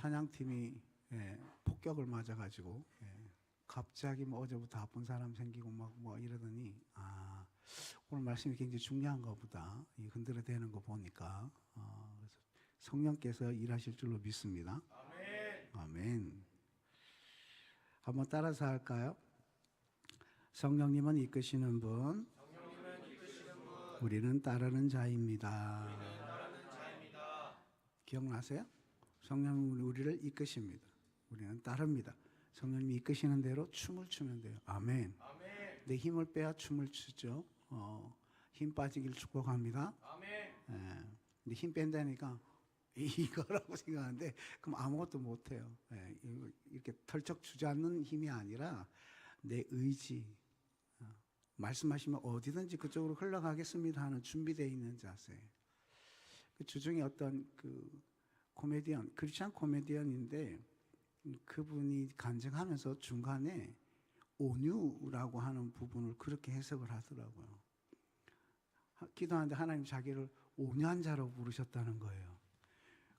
찬양팀이 폭격을 맞아가지고 갑자기 뭐 어제부터 아픈 사람 생기고 막 뭐 이러더니 오늘 말씀이 굉장히 중요한가 보다. 이 흔들어대는 거 보니까 그래서 성령께서 일하실 줄로 믿습니다. 아멘. 아멘. 한번 따라서 할까요? 성령님은 이끄시는 분, 우리는 따르는 자입니다. 기억나세요? 성령님은 우리를 이끄십니다. 우리는 따릅니다. 성령님이 이끄시는 대로 춤을 추면 돼요. 아멘. 아멘. 내 힘을 빼야 춤을 추죠. 힘 빠지길 축복합니다. 아멘. 근데 힘 뺀다니까 이거라고 생각하는데 그럼 아무것도 못해요. 이렇게 털썩 주저앉는 힘이 아니라 내 의지, 말씀하시면 어디든지 그쪽으로 흘러가겠습니다 하는 준비되어 있는 자세. 그 주중에 어떤 그 코미디언, 크리스찬 코미디언인데 그분이 간증하면서 중간에 온유라고 하는 부분을 그렇게 해석을 하더라고요. 기도하는데 하나님 자기를 온유한 자로 부르셨다는 거예요.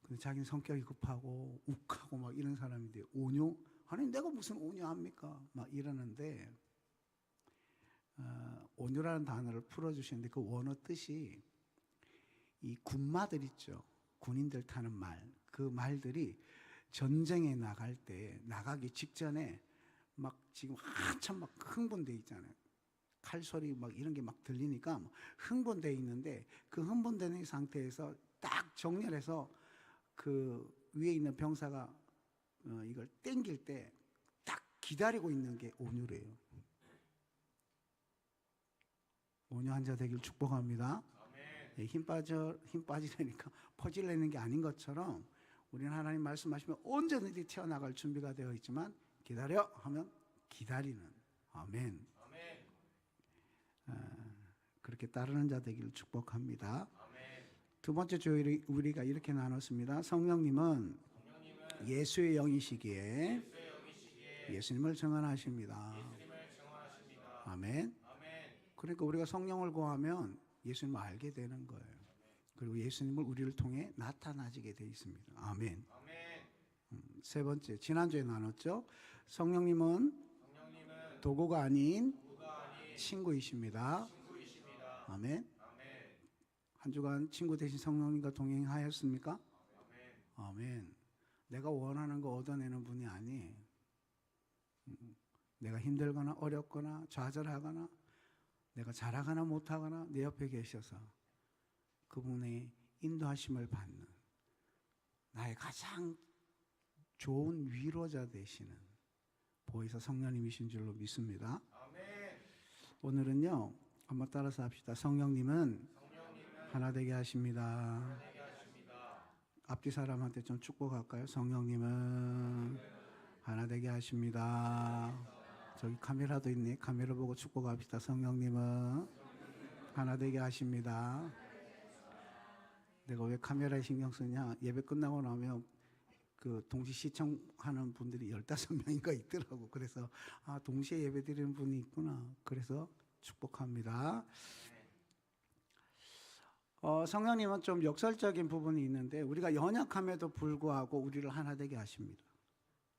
근데 자기는 성격이 급하고 욱하고 막 이런 사람인데 온유? 하나님 내가 무슨 온유합니까? 막 이러는데 온유라는 단어를 풀어주시는데 그 원어 뜻이 이 군마들 있죠. 군인들 타는 말. 그 말들이 전쟁에 나갈 때 나가기 직전에 막 지금 한참 막 흥분돼 있잖아요. 칼소리 막 이런 게 막 들리니까 흥분돼 있는데 그 흥분되는 상태에서 딱 정렬해서 그 위에 있는 병사가 이걸 땡길 때 딱 기다리고 있는 게 온유래요. 온유한 자 되길 축복합니다. 힘 빠지려니까 퍼질려는 게 아닌 것처럼 우리는 하나님 말씀하시면 언제든지 튀어나갈 준비가 되어 있지만 기다려 하면 기다리는. 아멘. 그렇게 따르는 자 되기를 축복합니다. 두 번째 주일이 우리가 이렇게 나눴습니다. 성령님은 예수의 영이시기에 예수님을 증언하십니다. 아멘. 그러니까 우리가 성령을 구하면 예수님을 알게 되는 거예요. 그리고 예수님을 우리를 통해 나타나지게 되어 있습니다. 아멘. 세 번째, 지난주에 나눴죠. 성령님은 도구가 아닌 친구이십니다. 아멘. 한 주간 친구 대신 성령님과 동행하였습니까? 아멘. 내가 원하는 거 얻어내는 분이 아니에요. 내가 힘들거나 어렵거나 좌절하거나 내가 잘하거나 못하거나 내 옆에 계셔서 그분의 인도하심을 받는 나의 가장 좋은 위로자 되시는 보혜사 성령님이신 줄로 믿습니다. 오늘은요 한번 따라서 합시다. 성령님은 하나 되게 하십니다. 앞뒤 사람한테 좀 축복할까요? 성령님은 하나 되게 하십니다. 저기 카메라도 있네. 카메라 보고 축복합시다. 성령님은 하나 되게 하십니다. 내가 왜 카메라에 신경 쓰냐? 예배 끝나고 나면 그 동시 시청하는 분들이 15명인가 있더라고. 그래서 동시에 예배 드리는 분이 있구나. 그래서 축복합니다. 성령님은 좀 역설적인 부분이 있는데 우리가 연약함에도 불구하고 우리를 하나 되게 하십니다.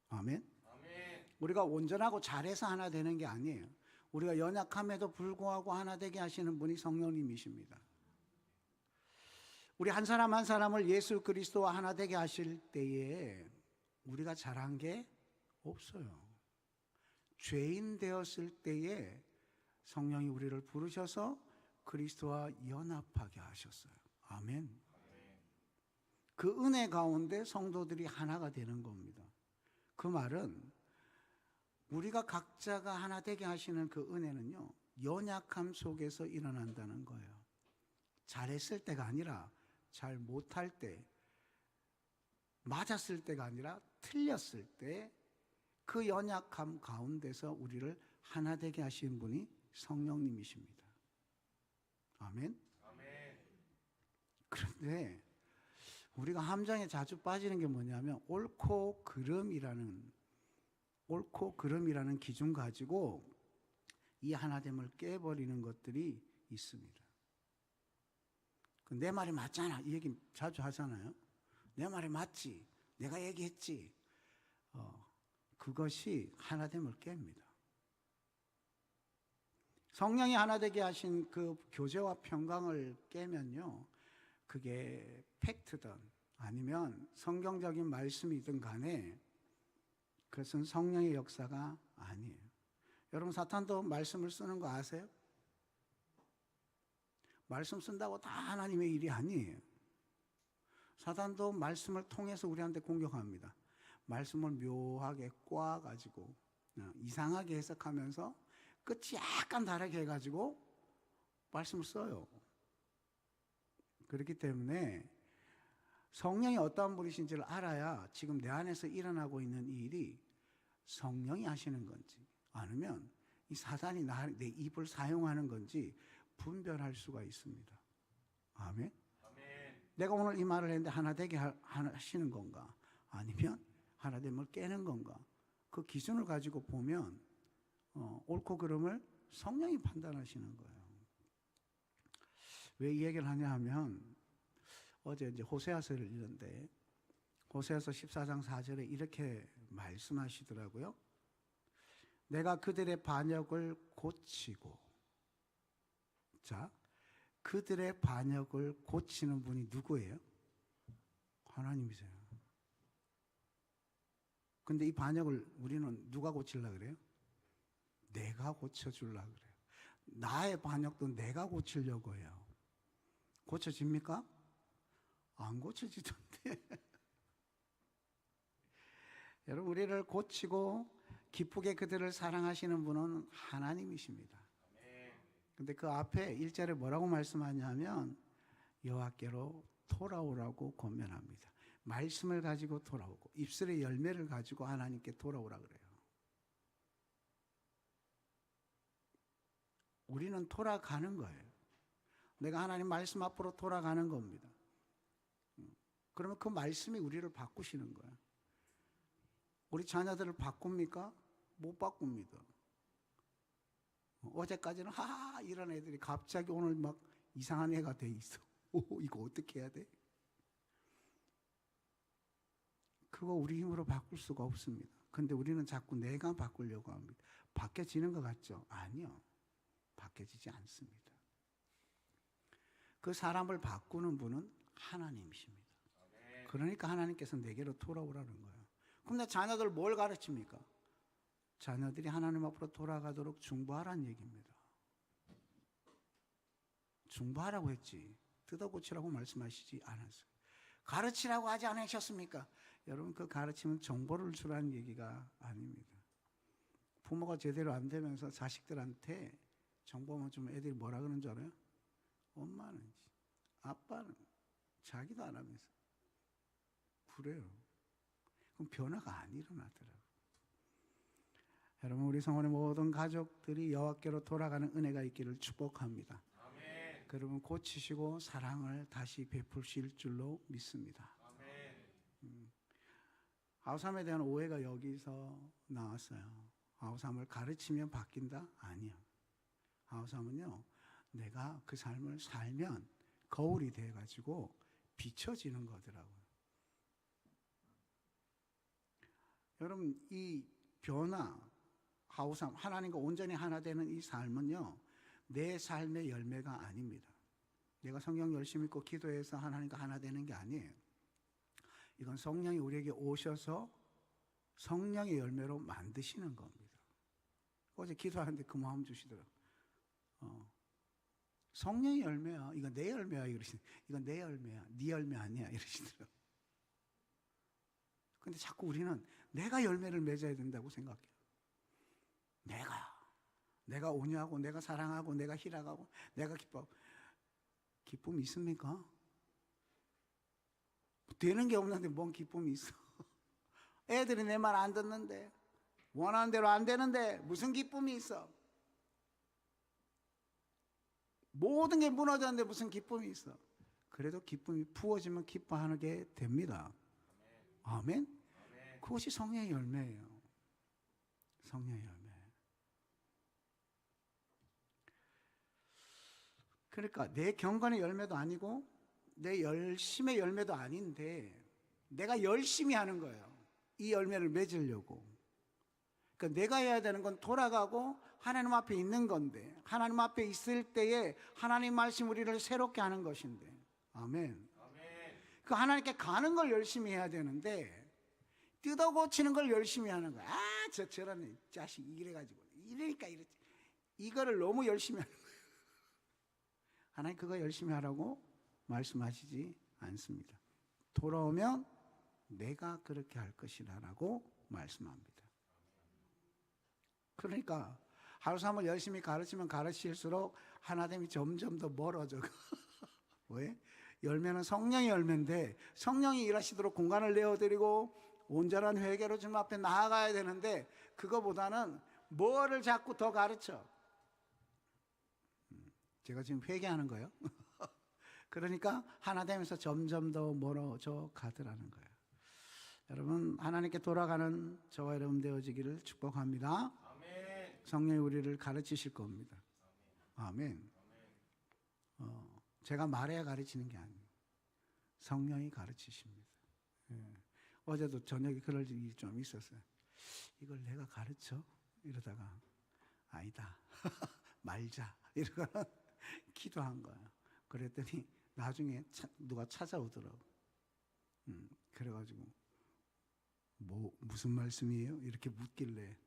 아멘. 우리가 온전하고 잘해서 하나 되는 게 아니에요. 우리가 연약함에도 불구하고 하나 되게 하시는 분이 성령님이십니다. 우리 한 사람 한 사람을 예수 그리스도와 하나 되게 하실 때에 우리가 잘한 게 없어요. 죄인 되었을 때에 성령이 우리를 부르셔서 그리스도와 연합하게 하셨어요. 아멘. 그 은혜 가운데 성도들이 하나가 되는 겁니다. 그 말은 우리가 각자가 하나 되게 하시는 그 은혜는요, 연약함 속에서 일어난다는 거예요. 잘했을 때가 아니라 잘 못할 때, 맞았을 때가 아니라 틀렸을 때 그 연약함 가운데서 우리를 하나 되게 하신 분이 성령님이십니다. 아멘. 그런데 우리가 함정에 자주 빠지는 게 뭐냐면 옳고 그름이라는 기준 가지고 이 하나됨을 깨버리는 것들이 있습니다. 내 말이 맞잖아 이 얘기 자주 하잖아요. 내 말이 맞지. 내가 얘기했지. 그것이 하나됨을 깹니다. 성령이 하나되게 하신 그 교제와 평강을 깨면요, 그게 팩트든 아니면 성경적인 말씀이든 간에 그것은 성령의 역사가 아니에요. 여러분, 사탄도 말씀을 쓰는 거 아세요? 말씀 쓴다고 다 하나님의 일이 아니에요. 사탄도 말씀을 통해서 우리한테 공격합니다. 말씀을 묘하게 꼬아가지고 이상하게 해석하면서 끝이 약간 다르게 해가지고 말씀을 써요. 그렇기 때문에 성령이 어떠한 분이신지를 알아야 지금 내 안에서 일어나고 있는 이 일이 성령이 하시는 건지 아니면 이 사단이 내 입을 사용하는 건지 분별할 수가 있습니다. 아멘. 내가 오늘 이 말을 했는데 하나 되게 하시는 건가 아니면 하나됨을 깨는 건가, 그 기준을 가지고 보면 옳고 그름을 성령이 판단하시는 거예요. 왜 이 얘기를 하냐 하면 어제 이제 호세아서를 읽는데 호세아서 14장 4절에 이렇게 말씀하시더라고요. 내가 그들의 반역을 고치고, 자, 그들의 반역을 고치는 분이 누구예요? 하나님이세요. 근데 이 반역을 우리는 누가 고치려고 그래요? 내가 고쳐주려고 그래요. 나의 반역도 내가 고치려고 해요. 고쳐집니까? 안 고쳐지던데. 여러분, 우리를 고치고 기쁘게 그들을 사랑하시는 분은 하나님이십니다. 근데 그 앞에 1절에 뭐라고 말씀하냐면 여호와께로 돌아오라고 권면합니다. 말씀을 가지고 돌아오고 입술의 열매를 가지고 하나님께 돌아오라 그래요. 우리는 돌아가는 거예요. 내가 하나님 말씀 앞으로 돌아가는 겁니다. 그러면 그 말씀이 우리를 바꾸시는 거예요. 우리 자녀들을 바꿉니까? 못 바꿉니다. 어제까지는 하하 이런 애들이 갑자기 오늘 막 이상한 애가 돼 있어. 오, 이거 어떻게 해야 돼? 그거 우리 힘으로 바꿀 수가 없습니다. 근데 우리는 자꾸 내가 바꾸려고 합니다. 바뀌어지는 것 같죠? 아니요. 바뀌어지지 않습니다. 그 사람을 바꾸는 분은 하나님이십니다. 그러니까 하나님께서 내게로 돌아오라는 거예요. 그럼 내 자녀들 뭘 가르칩니까? 자녀들이 하나님 앞으로 돌아가도록 중보하라는 얘기입니다. 중보하라고 했지 뜯어고치라고 말씀하시지 않았어요. 가르치라고 하지 않으셨습니까? 여러분, 그 가르치면 정보를 주라는 얘기가 아닙니다. 부모가 제대로 안 되면서 자식들한테 정보만 주면 애들이 뭐라 그러는 줄 알아요? 엄마는, 아빠는 자기도 안 하면서 그래요. 그럼 변화가 안 일어나더라고요. 여러분, 우리 성원의 모든 가족들이 여호와께로 돌아가는 은혜가 있기를 축복합니다. 아멘. 그러면 고치시고 사랑을 다시 베푸실 줄로 믿습니다. 아멘. 아우삼에 대한 오해가 여기서 나왔어요. 아우삼을 가르치면 바뀐다? 아니요. 아우삼은요, 내가 그 삶을 살면 거울이 돼가지고 비춰지는 거더라고요. 여러분, 이 변화, 아우삼, 하나님과 온전히 하나 되는 이 삶은요, 내 삶의 열매가 아닙니다. 내가 성경 열심히 읽고 기도해서 하나님과 하나 되는 게 아니에요. 이건 성령이 우리에게 오셔서 성령의 열매로 만드시는 겁니다. 어제 기도하는데 그 마음 주시더라고요. 성령의 열매야. 이건 내 열매야. 이러시더라고요. 이건 내 열매야. 네 열매 아니야. 이러시더라고요. 근데 자꾸 우리는 내가 열매를 맺어야 된다고 생각해요. 내가 온유하고, 내가 사랑하고, 내가 희락하고, 내가 기뻐하고. 기쁨이 있습니까? 되는 게 없는데 뭔 기쁨이 있어? 애들이 내 말 안 듣는데, 원하는 대로 안 되는데 무슨 기쁨이 있어? 모든 게 무너졌는데 무슨 기쁨이 있어? 그래도 기쁨이 부어지면 기뻐하게 됩니다. 아멘? 그것이 성령의 열매예요. 성령의 열매. 그러니까 내 경건의 열매도 아니고 내 열심의 열매도 아닌데 내가 열심히 하는 거예요. 이 열매를 맺으려고. 그러니까 내가 해야 되는 건 돌아가고 하나님 앞에 있는 건데, 하나님 앞에 있을 때에 하나님 말씀 우리를 새롭게 하는 것인데, 아멘. 그 하나님께 가는 걸 열심히 해야 되는데 뜯어 고치는 걸 열심히 하는 거야. 저런 자식 이래가지고 이러니까 이랬지. 이거를 너무 열심히 하는 거예요. 하나님 그거 열심히 하라고 말씀하시지 않습니다. 돌아오면 내가 그렇게 할 것이라고 말씀합니다. 그러니까 하루삼을 열심히 가르치면 가르칠수록 하나됨이 점점 더 멀어져. 왜? 열매는 성령의 열매인데 성령이 일하시도록 공간을 내어드리고 온전한 회개로 주님 앞에 나아가야 되는데 그거보다는 뭐를 자꾸 더 가르쳐. 제가 지금 회개하는 거예요. 그러니까 하나 되면서 점점 더 멀어져 가더라는 거예요. 여러분, 하나님께 돌아가는 저와 여러분 되어지기를 축복합니다. 아멘. 성령이 우리를 가르치실 겁니다. 아멘. 제가 말해야 가르치는 게 아니에요. 성령이 가르치십니다. 어제도 저녁에 그럴 일이 좀 있었어요. 이걸 내가 가르쳐? 이러다가 아니다. 말자. 이러고는 기도한 거예요. 그랬더니 나중에 누가 찾아오더라고. 그래가지고 무슨 말씀이에요? 이렇게 묻길래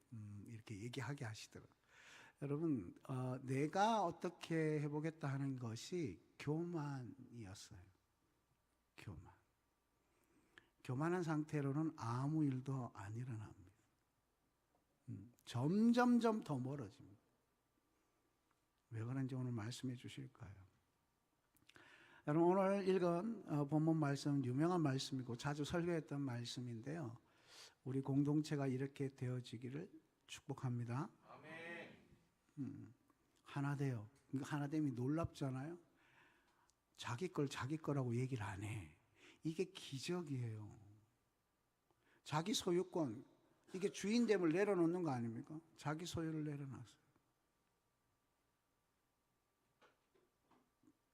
이렇게 얘기하게 하시더라고요. 여러분, 내가 어떻게 해보겠다 하는 것이 교만이었어요. 교만한 상태로는 아무 일도 안 일어납니다. 점점점 더 멀어집니다. 왜 그런지 오늘 말씀해 주실 거예요. 여러분, 오늘 읽은 본문 말씀 유명한 말씀이고 자주 설교했던 말씀인데요. 우리 공동체가 이렇게 되어지기를 축복합니다. 아멘. 하나 돼요. 하나됨이 놀랍잖아요. 자기 걸 자기 거라고 얘기를 안 해. 이게 기적이에요. 자기 소유권, 이게 주인됨을 내려놓는 거 아닙니까? 자기 소유를 내려놨어요.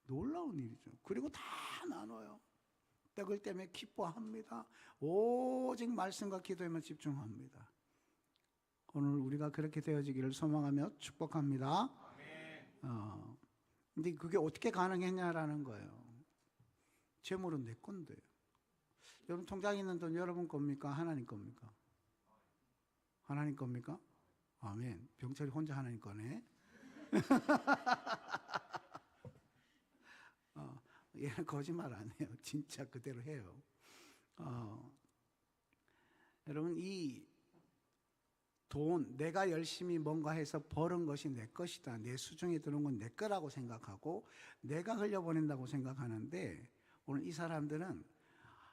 놀라운 일이죠. 그리고 다 나눠요. 떡을 때문에 기뻐합니다. 오직 말씀과 기도에만 집중합니다. 오늘 우리가 그렇게 되어지기를 소망하며 축복합니다. 근데 그게 어떻게 가능했냐라는 거예요. 재물은 내 건데. 여러분 통장에 있는 돈 여러분 겁니까? 하나님 겁니까? 하나님 겁니까? 아멘. 병철이 혼자 하나님 거네. 얘는 거짓말 안 해요. 진짜 그대로 해요. 여러분 이 돈, 내가 열심히 뭔가 해서 버는 것이 내 것이다. 내 수중에 드는 건 내 거라고 생각하고 내가 흘려보낸다고 생각하는데 오늘 이 사람들은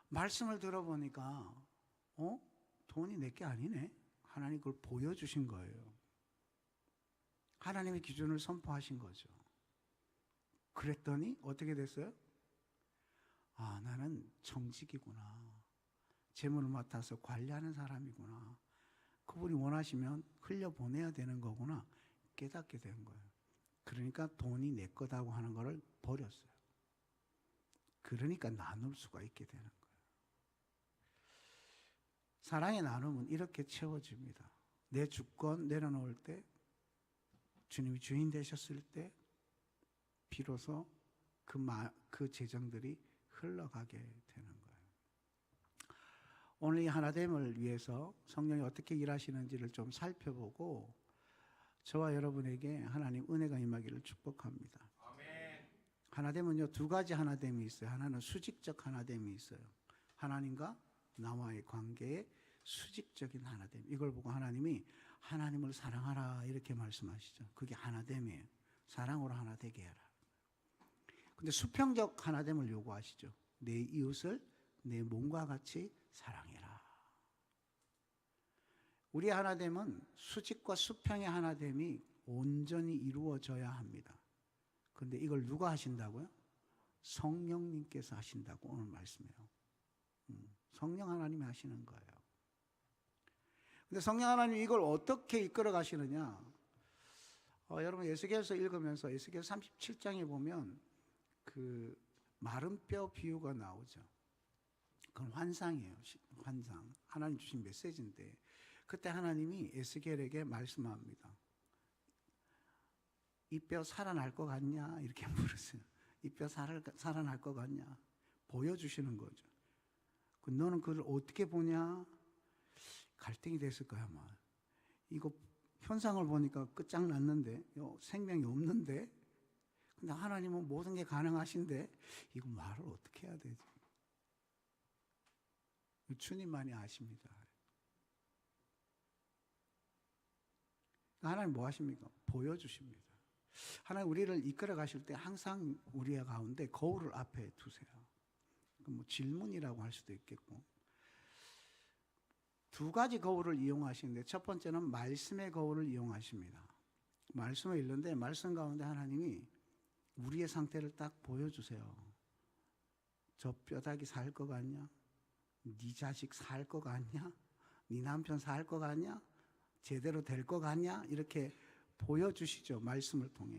말씀을 들어보니까 돈이 내 게 아니네. 하나님 그걸 보여주신 거예요. 하나님의 기준을 선포하신 거죠. 그랬더니 어떻게 됐어요? 아, 나는 정직이구나. 재물을 맡아서 관리하는 사람이구나. 그분이 원하시면 흘려보내야 되는 거구나. 깨닫게 된 거예요. 그러니까 돈이 내 거다고 하는 거를 버렸어요. 그러니까 나눌 수가 있게 되는 거예요. 사랑의 나눔은 이렇게 채워집니다. 내 주권 내려놓을 때, 주님이 주인 되셨을 때 비로소 그 재정들이 흘러가게 되는 거예요. 오늘 이 하나됨을 위해서 성령이 어떻게 일하시는지를 좀 살펴보고 저와 여러분에게 하나님 은혜가 임하기를 축복합니다. 아멘. 하나됨은요, 두 가지 하나됨이 있어요. 하나는 수직적 하나됨이 있어요. 하나님과 나와의 관계에 수직적인 하나됨. 이걸 보고 하나님이 하나님을 사랑하라 이렇게 말씀하시죠. 그게 하나됨이에요. 사랑으로 하나 되게 해라. 근데 수평적 하나됨을 요구하시죠. 내 이웃을 내 몸과 같이 사랑해라. 우리 하나됨은 수직과 수평의 하나됨이 온전히 이루어져야 합니다. 그런데 이걸 누가 하신다고요? 성령님께서 하신다고 오늘 말씀해요. 성령 하나님이 하시는 거예요. 근데 성령 하나님이 이걸 어떻게 이끌어 가시느냐? 여러분 에스겔서 읽으면서 에스겔 37장에 보면 그 마른 뼈 비유가 나오죠. 그건 환상이에요. 환상. 하나님 주신 메시지인데 그때 하나님이 에스겔에게 말씀합니다. 이 뼈 살아날 것 같냐? 이렇게 물으세요. 이 뼈 살아날 것 같냐? 보여주시는 거죠. 너는 그걸 어떻게 보냐? 갈등이 됐을 거야, 아마. 이거 현상을 보니까 끝장났는데, 생명이 없는데, 근데 하나님은 모든 게 가능하신데, 이거 말을 어떻게 해야 되지? 주님만이 아십니다. 하나님 뭐 하십니까? 보여주십니다. 하나님 우리를 이끌어 가실 때 항상 우리 가운데 거울을 앞에 두세요. 뭐 질문이라고 할 수도 있겠고. 두 가지 거울을 이용하시는데 첫 번째는 말씀의 거울을 이용하십니다. 말씀을 읽는데 말씀 가운데 하나님이 우리의 상태를 딱 보여주세요. 저 뼈다귀 살 것 같냐? 네 자식 살 것 같냐? 네 남편 살 것 같냐? 제대로 될 것 같냐? 이렇게 보여주시죠. 말씀을 통해.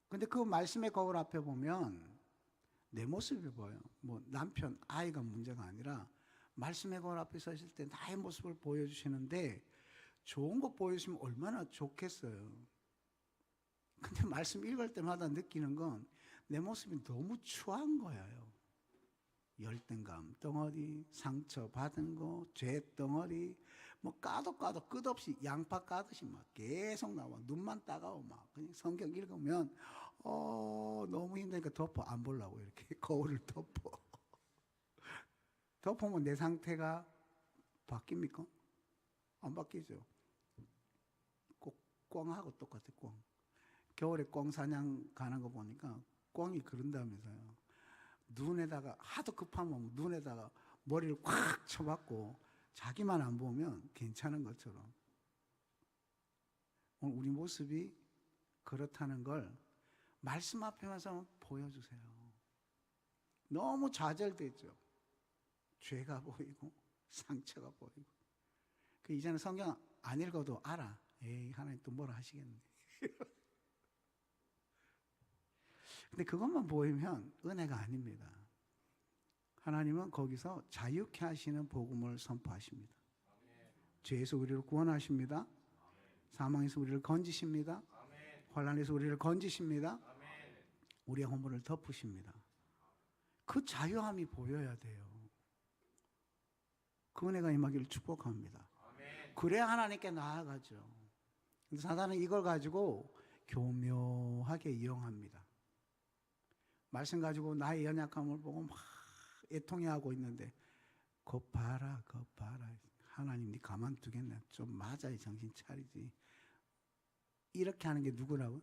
근데 그 말씀의 거울 앞에 보면 내 모습이 보여요. 뭐 남편, 아이가 문제가 아니라 말씀의 거울 앞에 서 있을 때 나의 모습을 보여주시는데 좋은 거 보여주시면 얼마나 좋겠어요. 근데 말씀 읽을 때마다 느끼는 건 내 모습이 너무 추한 거예요. 열등감 덩어리, 상처 받은 거, 죄 덩어리, 뭐 까도 끝없이 양파 까듯이 막 계속 나와. 눈만 따가워 막. 그냥 성경 읽으면 너무 힘드니까 덮어. 안 보려고 이렇게 거울을 덮어. 덮으면 내 상태가 바뀝니까? 안 바뀌죠. 꼭 꿩하고 똑같아. 꿩. 겨울에 꿩 사냥 가는 거 보니까 꿩이 그런다면서요. 눈에다가 하도 급하면 눈에다가 머리를 꽉 쳐박고 자기만 안 보면 괜찮은 것처럼 오늘 우리 모습이 그렇다는 걸 말씀 앞에만 서면 보여주세요. 너무 좌절됐죠. 죄가 보이고 상처가 보이고. 이제는 성경 안 읽어도 알아. 에이, 하나님 또 뭐라 하시겠네. 근데 그것만 보이면 은혜가 아닙니다. 하나님은 거기서 자유케 하시는 복음을 선포하십니다. 죄에서 우리를 구원하십니다. 사망에서 우리를 건지십니다. 환난에서 우리를 건지십니다. 우리의 허물을 덮으십니다. 그 자유함이 보여야 돼요. 그 은혜가 임하기를 축복합니다. 그래야 하나님께 나아가죠. 근데 사단은 이걸 가지고 교묘하게 이용합니다. 말씀 가지고 나의 연약함을 보고 막 애통해하고 있는데 것 봐라. 하나님 네 가만두겠네. 좀 맞아야 정신 차리지. 이렇게 하는 게 누구라고?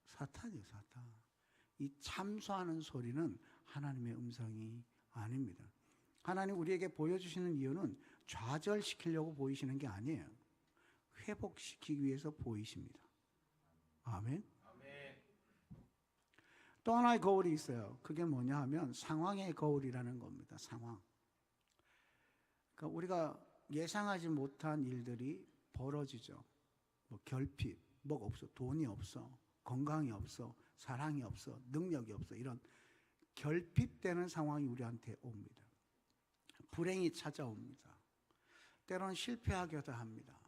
사탄이요, 사탄. 이 참소하는 소리는 하나님의 음성이 아닙니다. 하나님 우리에게 보여주시는 이유는 좌절시키려고 보이시는 게 아니에요. 회복시키기 위해서 보이십니다. 아멘. 또 하나의 거울이 있어요. 그게 뭐냐 하면 상황의 거울이라는 겁니다. 상황. 그러니까 우리가 예상하지 못한 일들이 벌어지죠. 뭐 결핍, 뭐가 없어, 돈이 없어, 건강이 없어, 사랑이 없어, 능력이 없어, 이런 결핍되는 상황이 우리한테 옵니다. 불행이 찾아옵니다. 때로는 실패하기도 합니다.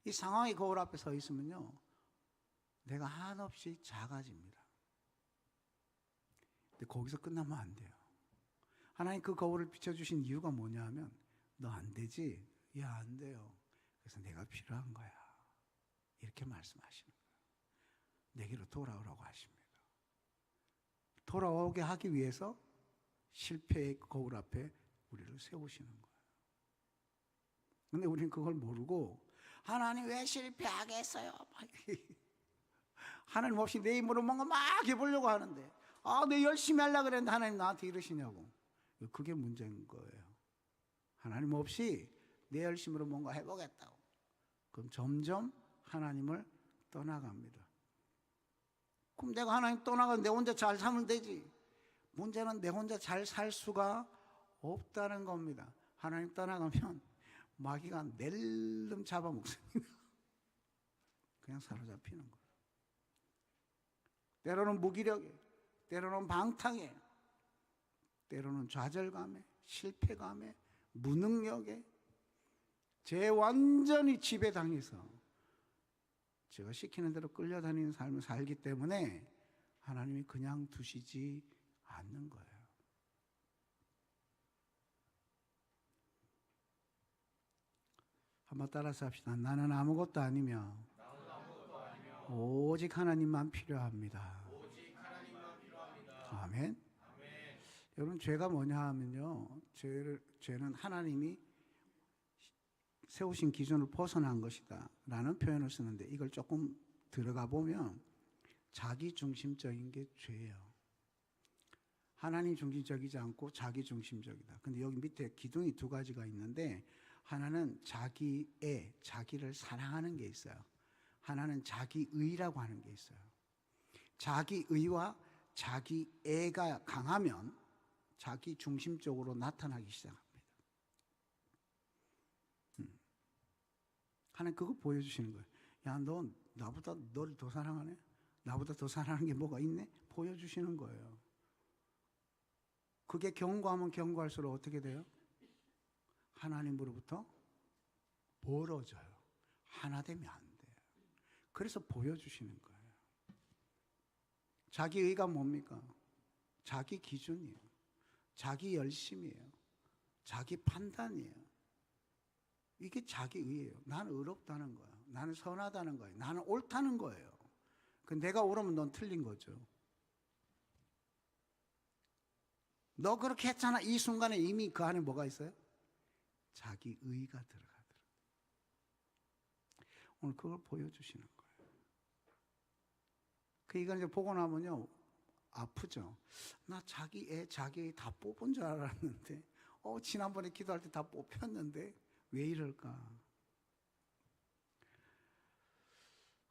이 상황의 거울 앞에 서 있으면요, 내가 한없이 작아집니다. 근데 거기서 끝나면 안 돼요. 하나님 그 거울을 비춰주신 이유가 뭐냐 하면 너 안 되지? 야, 안 돼요. 그래서 내가 필요한 거야. 이렇게 말씀하시는 거예요. 내게로 돌아오라고 하십니다. 돌아오게 하기 위해서 실패의 거울 앞에 우리를 세우시는 거예요. 근데 우리는 그걸 모르고 하나님 왜 실패하게 했어요? 하나님 없이 내 힘으로 뭔가 막 해보려고 하는데 내 열심히 하려고 그랬는데 하나님 나한테 이러시냐고. 그게 문제인 거예요. 하나님 없이 내 열심으로 뭔가 해보겠다고. 그럼 점점 하나님을 떠나갑니다. 그럼 내가 하나님 떠나가면 내 혼자 잘 살면 되지. 문제는 내 혼자 잘 살 수가 없다는 겁니다. 하나님 떠나가면 마귀가 낼름 잡아먹습니다. 그냥 사로잡히는 거예요. 때로는 무기력해, 때로는 방탕해, 때로는 좌절감에, 실패감에, 무능력에 제 완전히 지배당해서 제가 시키는 대로 끌려다니는 삶을 살기 때문에 하나님이 그냥 두시지 않는 거예요. 한번 따라서 합시다. 나는 아무것도 아니며 오직 하나님만 필요합니다. 아멘. 여러분, 죄가 뭐냐 하면요, 죄는 하나님이 세우신 기준을 벗어난 것이다 라는 표현을 쓰는데, 이걸 조금 들어가 보면 자기 중심적인 게 죄예요. 하나님 중심적이지 않고 자기 중심적이다. 근데 여기 밑에 기둥이 두 가지가 있는데, 하나는 자기를 사랑하는 게 있어요. 하나는 자기의라고 하는 게 있어요. 자기의와 자기애가 강하면 자기 중심적으로 나타나기 시작합니다. 하나님 그거 보여주시는 거예요. 야, 너 나보다 너를 더 사랑하네? 나보다 더 사랑하는 게 뭐가 있네? 보여주시는 거예요. 그게 경고하면 경고할수록 어떻게 돼요? 하나님으로부터 멀어져요. 하나 되면 안 돼요. 그래서 보여주시는 거예요. 자기의가 뭡니까? 자기 기준이에요. 자기 열심이에요. 자기 판단이에요. 이게 자기의예요. 나는 의롭다는 거야. 나는 선하다는 거예요. 나는 옳다는 거예요. 내가 옳으면 넌 틀린 거죠. 너 그렇게 했잖아. 이 순간에 이미 그 안에 뭐가 있어요? 자기의가 들어가더라고요. 오늘 그걸 보여주시는 거예요. 이걸 이제 보고 나면요, 아프죠. 나 자기의 다 뽑은 줄 알았는데, 지난번에 기도할 때 다 뽑혔는데 왜 이럴까?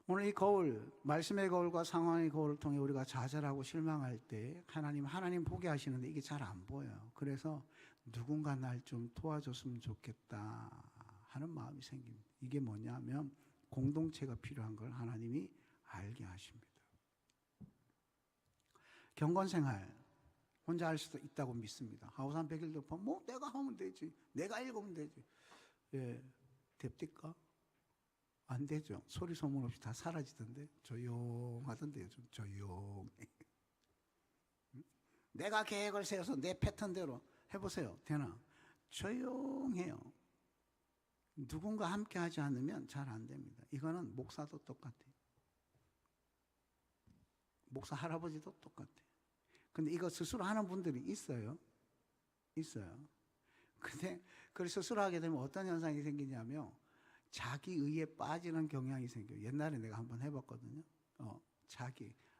오늘 이 거울, 말씀의 거울과 상황의 거울을 통해 우리가 좌절하고 실망할 때 하나님 포기하시는데 이게 잘 안 보여요. 그래서 누군가 날 좀 도와줬으면 좋겠다 하는 마음이 생깁니다. 이게 뭐냐면 공동체가 필요한 걸 하나님이 알게 하십니다. 경건생활 혼자 할 수도 있다고 믿습니다. 하우산 100일 덮어 뭐 내가 하면 되지, 내가 읽으면 되지. 예, 됩니까? 안 되죠. 소리 소문 없이 다 사라지던데, 조용하던데요. 좀 조용히. 내가 계획을 세워서 내 패턴대로 해보세요. 되나? 조용해요. 누군가 함께 하지 않으면 잘 안 됩니다. 이거는 목사도 똑같아요. 목사 할아버지도 똑같아요. 근데 이거 스스로 하는 분들이 있어요. 근데 그걸 스스로 하게 되면 어떤 현상이 생기냐면 자기 의에 빠지는 경향이 생겨요. 옛날에 내가 한번 해봤거든요.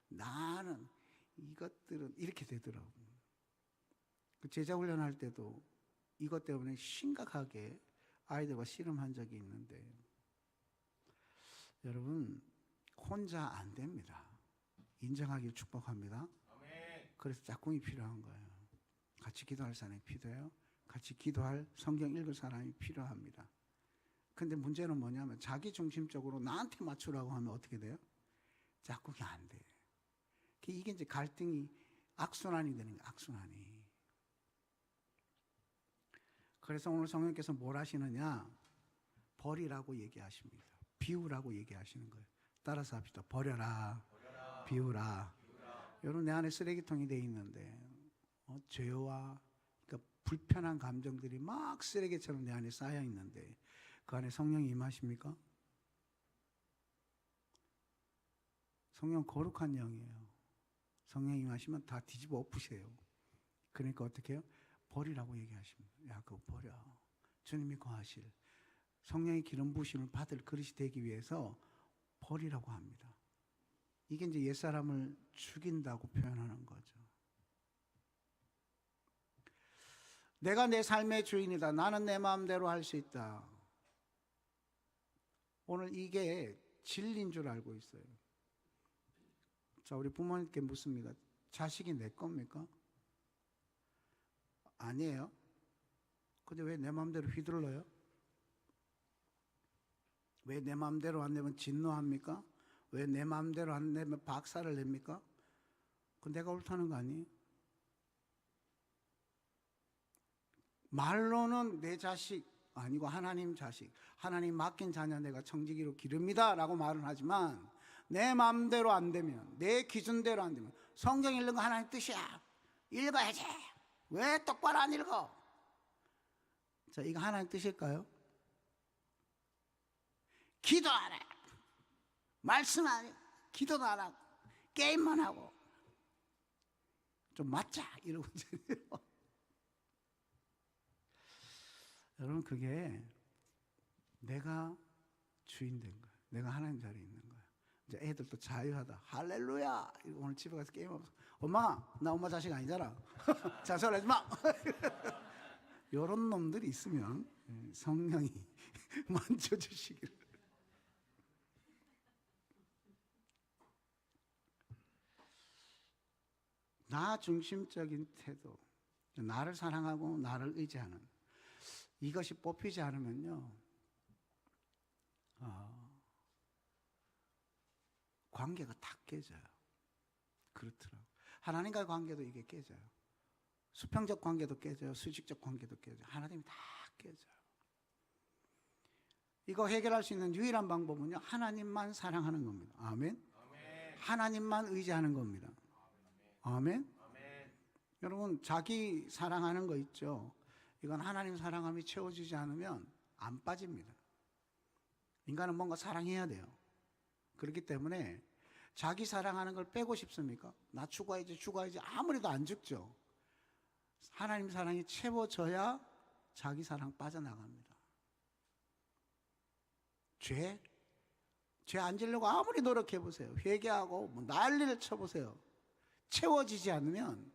나는 이것들은 이렇게 되더라고요. 제자 훈련할 때도 이것 때문에 심각하게 아이들과 씨름한 적이 있는데, 여러분, 혼자 안 됩니다. 인정하기를 축복합니다. 그래서 짝꿍이 필요한 거예요. 같이 기도할 사람이 필요해요. 같이 기도할, 성경 읽을 사람이 필요합니다. 근데 문제는 뭐냐면 자기 중심적으로 나한테 맞추라고 하면 어떻게 돼요? 짝꿍이 안 돼. 이게 이제 갈등이 악순환이 되는 거예요. 악순환이. 그래서 오늘 성령께서 뭘 하시느냐? 버리라고 얘기하십니다. 비우라고 얘기하시는 거예요. 따라서 합시다. 버려라. 비우라. 여러분, 내 안에 쓰레기통이 돼 있는데 죄와 그러니까 불편한 감정들이 막 쓰레기처럼 내 안에 쌓여 있는데 그 안에 성령이 임하십니까? 성령 거룩한 영이에요. 성령이 임하시면 다 뒤집어 엎으세요. 그러니까 어떻게 해요? 버리라고 얘기하십니다. 야, 그거 버려. 주님이 거하실 성령의 기름 부으심을 받을 그릇이 되기 위해서 버리라고 합니다. 이게 이제 옛사람을 죽인다고 표현하는 거죠. 내가 내 삶의 주인이다. 나는 내 마음대로 할 수 있다. 오늘 이게 진리인 줄 알고 있어요. 자, 우리 부모님께 묻습니다. 자식이 내 겁니까? 아니에요. 근데 왜 내 마음대로 휘둘러요? 왜 내 마음대로 안 되면 진노합니까? 왜 내 마음대로 안 되면 박살을 냅니까? 그건 내가 옳다는 거 아니에요? 말로는 내 자식 아니고 하나님 자식, 하나님 맡긴 자녀 내가 청지기로 기릅니다 라고 말은 하지만 내 마음대로 안 되면, 내 기준대로 안 되면, 성경 읽는 거 하나님 뜻이야, 읽어야지, 왜 똑바로 안 읽어? 자, 이거 하나님 뜻일까요? 기도 안 해, 말씀 안 해, 기도도 안 하고 게임만 하고 좀 맞자 이러고 여러분, 그게 내가 주인 된 거예요. 내가 하나님 자리에 있는 거예요. 이제 애들도 자유하다, 할렐루야, 오늘 집에 가서 게임하면서 엄마, 나 엄마 자식 아니잖아 자살하지 마 이런 놈들이 있으면 성령이 만져주시기를. 나 중심적인 태도, 나를 사랑하고 나를 의지하는 이것이 뽑히지 않으면요, 관계가 다 깨져요. 그렇더라고요. 하나님과의 관계도 이게 깨져요. 수평적 관계도 깨져요. 수직적 관계도 깨져요. 하나님이 다 깨져요. 이거 해결할 수 있는 유일한 방법은요, 하나님만 사랑하는 겁니다. 아멘. 하나님만 의지하는 겁니다. 아멘. 여러분, 자기 사랑하는 거 있죠? 이건 하나님 사랑함이 채워지지 않으면 안 빠집니다. 인간은 뭔가 사랑해야 돼요. 그렇기 때문에 자기 사랑하는 걸 빼고 싶습니까? 나 죽어야지 아무래도 안 죽죠. 하나님 사랑이 채워져야 자기 사랑 빠져나갑니다. 죄 안 지려고 아무리 노력해보세요. 회개하고 뭐 난리를 쳐보세요. 채워지지 않으면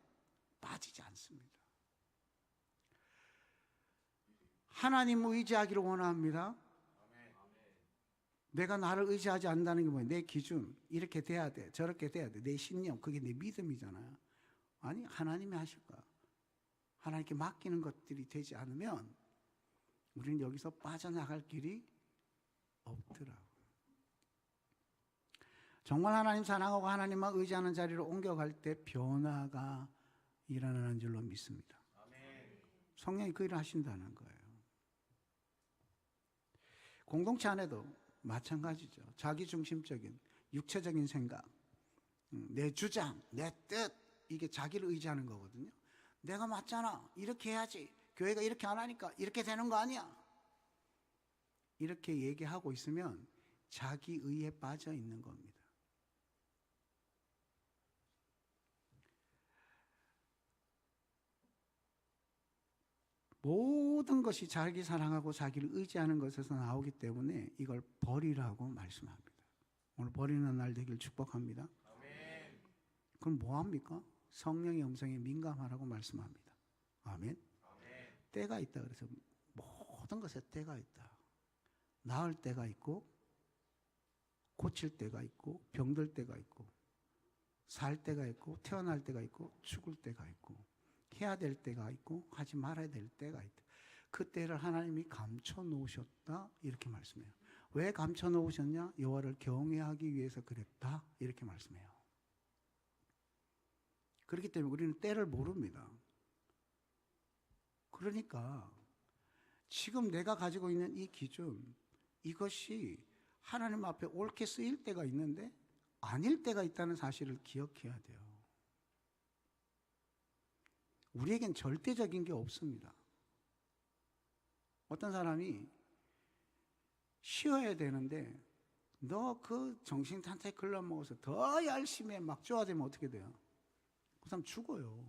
빠지지 않습니다. 하나님 의지하기를 원합니다. 내가 나를 의지하지 않는다는 게 뭐예요? 내 기준, 이렇게 돼야 돼, 저렇게 돼야 돼, 내 신념, 그게 내 믿음이잖아요. 아니, 하나님이 하실 거야. 하나님께 맡기는 것들이 되지 않으면 우리는 여기서 빠져나갈 길이 없더라고요. 정말 하나님 사랑하고 하나님만 의지하는 자리로 옮겨갈 때 변화가 일어나는 줄로 믿습니다. 성령이 그 일을 하신다는 거예요. 공동체 안에도 마찬가지죠. 자기중심적인 육체적인 생각, 내 주장, 내 뜻, 이게 자기를 의지하는 거거든요. 내가 맞잖아, 이렇게 해야지, 교회가 이렇게 안 하니까 이렇게 되는 거 아니야, 이렇게 얘기하고 있으면 자기 의에 빠져 있는 겁니다. 모든 것이 자기 사랑하고 자기를 의지하는 것에서 나오기 때문에 이걸 버리라고 말씀합니다. 오늘 버리는 날 되길 축복합니다. 아멘. 그럼 뭐합니까? 성령의 음성에 민감하라고 말씀합니다. 아멘. 아멘. 때가 있다. 그래서 모든 것에 때가 있다. 나을 때가 있고, 고칠 때가 있고, 병들 때가 있고, 살 때가 있고, 태어날 때가 있고, 죽을 때가 있고, 해야 될 때가 있고 하지 말아야 될 때가 있다. 그 때를 하나님이 감춰 놓으셨다, 이렇게 말씀해요. 왜 감춰 놓으셨냐? 여호와를 경외하기 위해서 그랬다, 이렇게 말씀해요. 그렇기 때문에 우리는 때를 모릅니다. 그러니까 지금 내가 가지고 있는 이 기준, 이것이 하나님 앞에 옳게 쓰일 때가 있는데 아닐 때가 있다는 사실을 기억해야 돼요. 우리에겐 절대적인 게 없습니다. 어떤 사람이 쉬어야 되는데 너 그 정신탄태 클럽 먹어서 더 열심히 막 쪼아대면 어떻게 돼요? 그 사람 죽어요.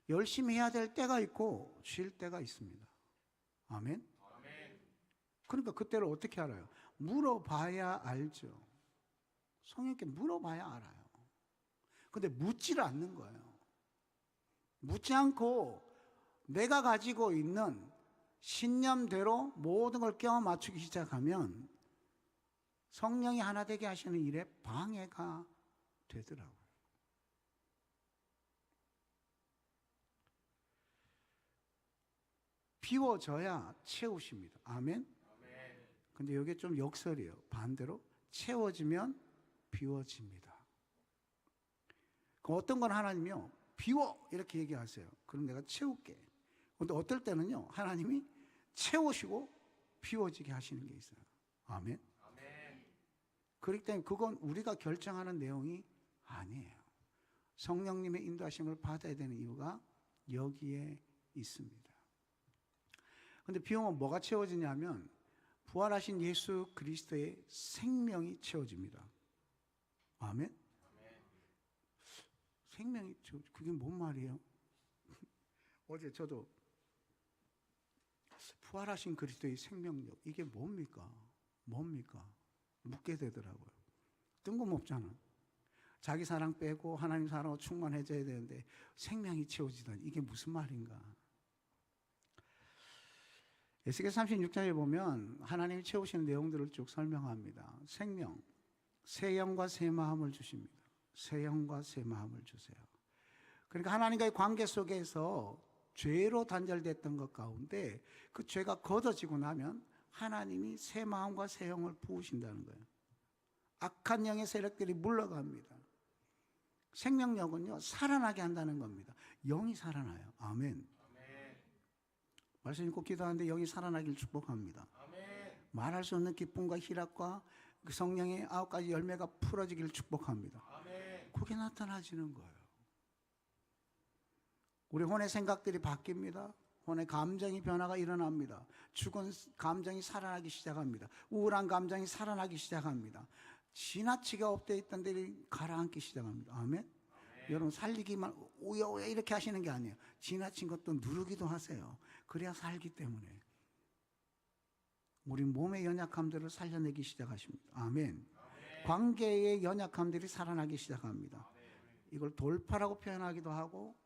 열심히 해야 될 때가 있고 쉴 때가 있습니다. 아멘? 그러니까 그때를 어떻게 알아요? 물어봐야 알죠. 성령께 물어봐야 알아요. 근데 묻지를 않는 거예요. 묻지 않고 내가 가지고 있는 신념대로 모든 걸 껴 맞추기 시작하면 성령이 하나 되게 하시는 일에 방해가 되더라고요. 비워져야 채우십니다. 아멘? 근데 이게 좀 역설이에요. 반대로 채워지면 비워집니다. 어떤 건 하나님이요, 비워 이렇게 얘기하세요. 그럼 내가 채울게. 근데 어떨 때는요, 하나님이 채우시고 비워지게 하시는 게 있어요. 아멘. 그렇기 때문에 그건 우리가 결정하는 내용이 아니에요. 성령님의 인도하심을 받아야 되는 이유가 여기에 있습니다. 근데 비우면 뭐가 채워지냐면 부활하신 예수 그리스도의 생명이 채워집니다. 아멘? 생명이 채워져. 그게 뭔 말이에요? 어제 저도 부활하신 그리스도의 생명력, 이게 뭡니까? 묻게 되더라고요. 뜬금없잖아. 자기 사랑 빼고 하나님 사랑으로 충만해져야 되는데 생명이 채워지다니, 이게 무슨 말인가? 에스겔 36장에 보면 하나님이 채우시는 내용들을 쭉 설명합니다. 생명, 새 영과 새 마음을 주십니다. 새 영과 새 마음을 주세요. 그러니까 하나님과의 관계 속에서 죄로 단절됐던 것 가운데 그 죄가 걷어지고 나면 하나님이 새 마음과 새 영을 부으신다는 거예요. 악한 영의 세력들이 물러갑니다. 생명력은요, 살아나게 한다는 겁니다. 영이 살아나요. 아멘. 말씀 읽고 기도하는데 영이 살아나길 축복합니다. 말할 수 없는 기쁨과 희락과 그 성령의 9가지 열매가 풀어지기를 축복합니다. 그게 나타나지는 거예요. 우리 혼의 생각들이 바뀝니다. 혼의 감정이 변화가 일어납니다. 죽은 감정이 살아나기 시작합니다. 우울한 감정이 살아나기 시작합니다. 지나치게 업되어 있던 데를 가라앉기 시작합니다. 아멘? 여러분, 살리기만 우여우여 이렇게 하시는 게 아니에요. 지나친 것도 누르기도 하세요. 그래야 살기 때문에. 우리 몸의 연약함들을 살려내기 시작하십니다. 아멘. 관계의 연약함들이 살아나기 시작합니다. 이걸 돌파라고 표현하기도 하고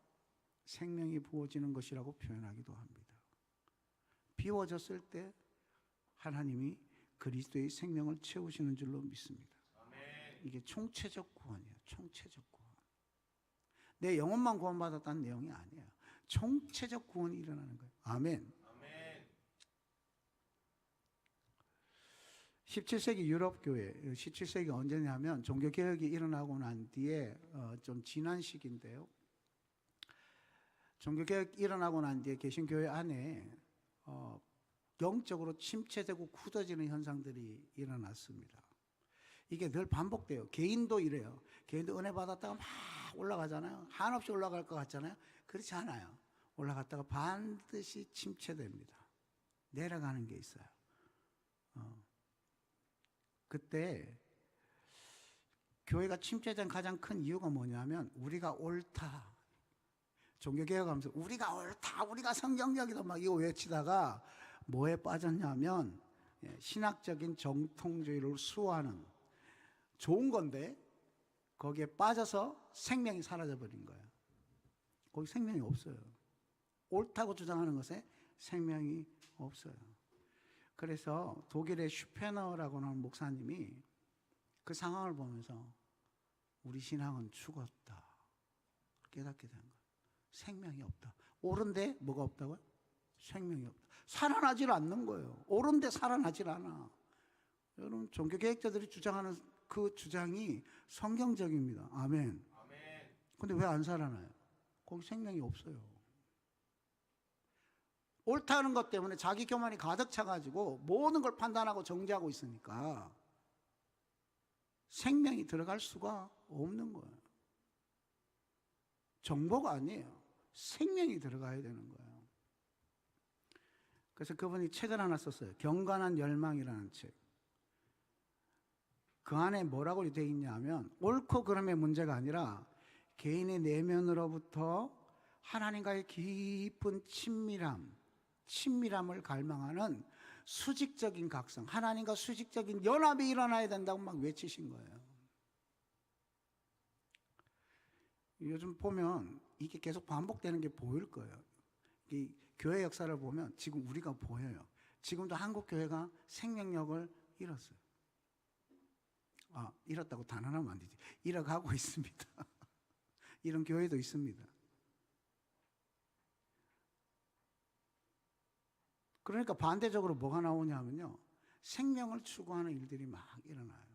생명이 부어지는 것이라고 표현하기도 합니다. 비워졌을 때 하나님이 그리스도의 생명을 채우시는 줄로 믿습니다. 이게 총체적 구원이에요. 총체적 구원. 내 영혼만 구원받았다는 내용이 아니에요. 총체적 구원이 일어나는 거예요. 아멘. 17세기 유럽 교회, 17세기 언제냐면 종교개혁이 일어나고 난 뒤에 좀 지난 시기인데요. 종교개혁이 일어나고 난 뒤에 개신교회 안에 영적으로 침체되고 굳어지는 현상들이 일어났습니다. 이게 늘 반복돼요. 개인도 이래요. 개인도 은혜 받았다가 막 올라가잖아요. 한없이 올라갈 것 같잖아요. 그렇지 않아요. 올라갔다가 반드시 침체됩니다. 내려가는 게 있어요. 그때 교회가 침체된 가장 큰 이유가 뭐냐면 우리가 옳다. 종교개혁하면서 우리가 옳다, 우리가 성경적이다 막 이거 외치다가 뭐에 빠졌냐면 신학적인 정통주의를 수호하는, 좋은 건데 거기에 빠져서 생명이 사라져버린 거예요. 거기 생명이 없어요. 옳다고 주장하는 것에 생명이 없어요. 그래서 독일의 슈페너라고 하는 목사님이 그 상황을 보면서 우리 신앙은 죽었다 깨닫게 된 거예요. 생명이 없다. 옳은데 뭐가 없다고요? 생명이 없다. 살아나질 않는 거예요. 옳은데 살아나질 않아. 여러분, 종교개혁자들이 주장하는 그 주장이 성경적입니다. 아멘. 근데 왜 안 살아나요? 거기 생명이 없어요. 옳다는 것 때문에 자기 교만이 가득 차가지고 모든 걸 판단하고 정죄하고 있으니까 생명이 들어갈 수가 없는 거예요. 정보가 아니에요. 생명이 들어가야 되는 거예요. 그래서 그분이 책을 하나 썼어요. 경건한 열망이라는 책. 그 안에 뭐라고 되어 있냐면 옳고 그름의 문제가 아니라 개인의 내면으로부터 하나님과의 깊은 친밀함을 갈망하는 수직적인 각성, 하나님과 수직적인 연합이 일어나야 된다고 막 외치신 거예요. 요즘 보면 이게 계속 반복되는 게 보일 거예요. 이 교회 역사를 보면 지금 우리가 보여요. 지금도 한국 교회가 생명력을 잃었어요. 잃었다고 단언하면 안 되지. 잃어가고 있습니다. 이런 교회도 있습니다. 그러니까 반대적으로 뭐가 나오냐면요, 생명을 추구하는 일들이 막 일어나요.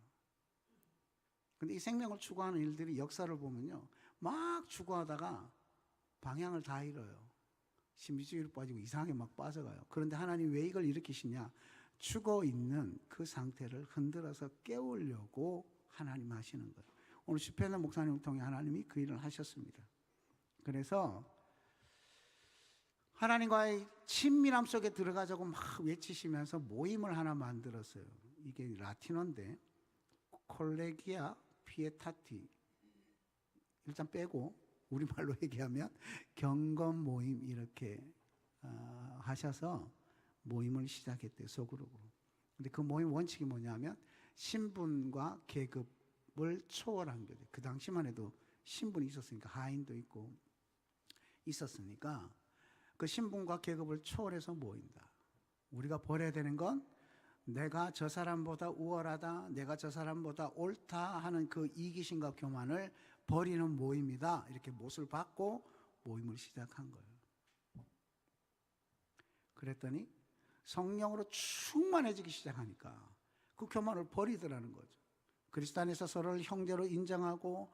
근데 이 생명을 추구하는 일들이 역사를 보면요, 막 추구하다가 방향을 다 잃어요. 신비주의로 빠지고 이상하게 막 빠져가요. 그런데 하나님 왜 이걸 일으키시냐? 죽어 있는 그 상태를 흔들어서 깨우려고 하나님 하시는 거예요. 오늘 시편의 목사님을 통해 하나님이 그 일을 하셨습니다. 그래서 하나님과의 친밀함 속에 들어가자고 막 외치시면서 모임을 하나 만들었어요. 이게 라틴어인데 콜레기아 피에타티, 일단 빼고 우리말로 얘기하면 경건 모임 이렇게 하셔서 모임을 시작했대요. 소그룹으로. 근데 그 모임 원칙이 뭐냐면 신분과 계급을 초월한 거죠. 그 당시만 해도 신분이 있었으니까, 하인도 있고 있었으니까 그 신분과 계급을 초월해서 모인다. 우리가 버려야 되는 건 내가 저 사람보다 우월하다, 내가 저 사람보다 옳다 하는 그 이기심과 교만을 버리는 모임이다. 이렇게 못을 받고 모임을 시작한 거예요. 그랬더니 성령으로 충만해지기 시작하니까 그 교만을 버리더라는 거죠. 그리스도 안에서 서로를 형제로 인정하고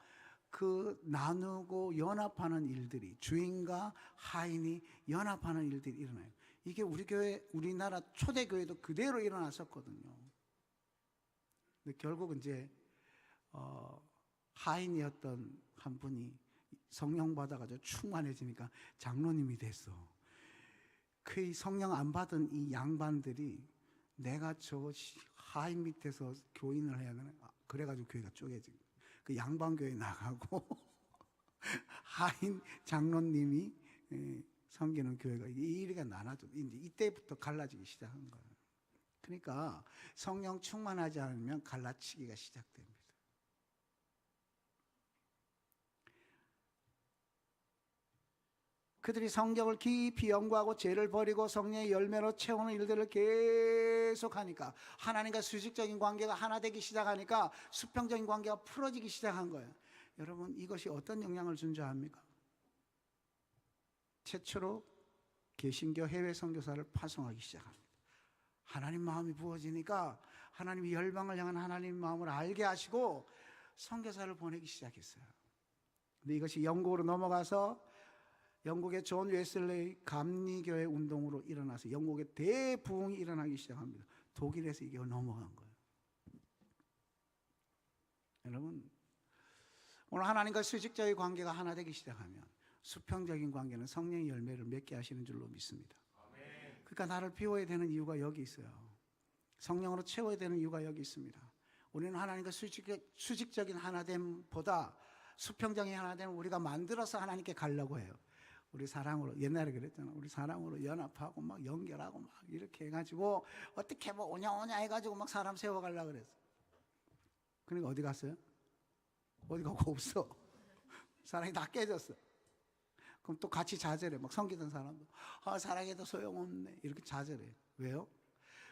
그 나누고 연합하는 일들이, 주인과 하인이 연합하는 일들이 일어나요. 이게 우리 교회, 우리나라 초대교회도 그대로 일어났었거든요. 근데 결국 이제 하인이었던 한 분이 성령 받아가지고 충만해지니까 장로님이 됐어. 그 성령 안 받은 이 양반들이 내가 저 하인 밑에서 교인을 해야 되나? 그래가지고 교회가 쪼개지고 그 양반교회 나가고 하인 장로님이 섬기는 교회가 이리가 나눠져. 이제 이때부터 갈라지기 시작한 거예요. 그러니까 성령 충만하지 않으면 갈라치기가 시작됩니다. 그들이 성경을 깊이 연구하고 죄를 버리고 성령의 열매로 채우는 일들을 계속하니까 하나님과 수직적인 관계가 하나 되기 시작하니까 수평적인 관계가 풀어지기 시작한 거예요. 여러분, 이것이 어떤 영향을 준 줄 압니까? 최초로 개신교 해외 선교사를 파송하기 시작합니다. 하나님 마음이 부어지니까 하나님이 열방을 향한 하나님 마음을 알게 하시고 선교사를 보내기 시작했어요. 근데 이것이 영국으로 넘어가서 영국의 존 웨슬레이 감리교회 운동으로 일어나서 영국의 대부흥이 일어나기 시작합니다. 독일에서 이게 넘어간 거예요. 여러분, 오늘 하나님과 수직적인 관계가 하나 되기 시작하면 수평적인 관계는 성령의 열매를 맺게 하시는 줄로 믿습니다. 그러니까 나를 비워야 되는 이유가 여기 있어요. 성령으로 채워야 되는 이유가 여기 있습니다. 우리는 하나님과 수직적인 하나됨보다 수평적인 하나됨을 우리가 만들어서 하나님께 가려고 해요. 우리 사랑으로, 옛날에 그랬잖아. 우리 사랑으로 연합하고 막 연결하고 막 이렇게 해가지고 어떻게 뭐 오냐오냐 해가지고 막 사람 세워가려고 그랬어. 그러니까 어디 갔어요? 어디 가고 없어. 사랑이 다 깨졌어. 그럼 또 같이 좌절해. 막 섬기던 사람도 사랑해도 소용없네. 이렇게 좌절해. 왜요?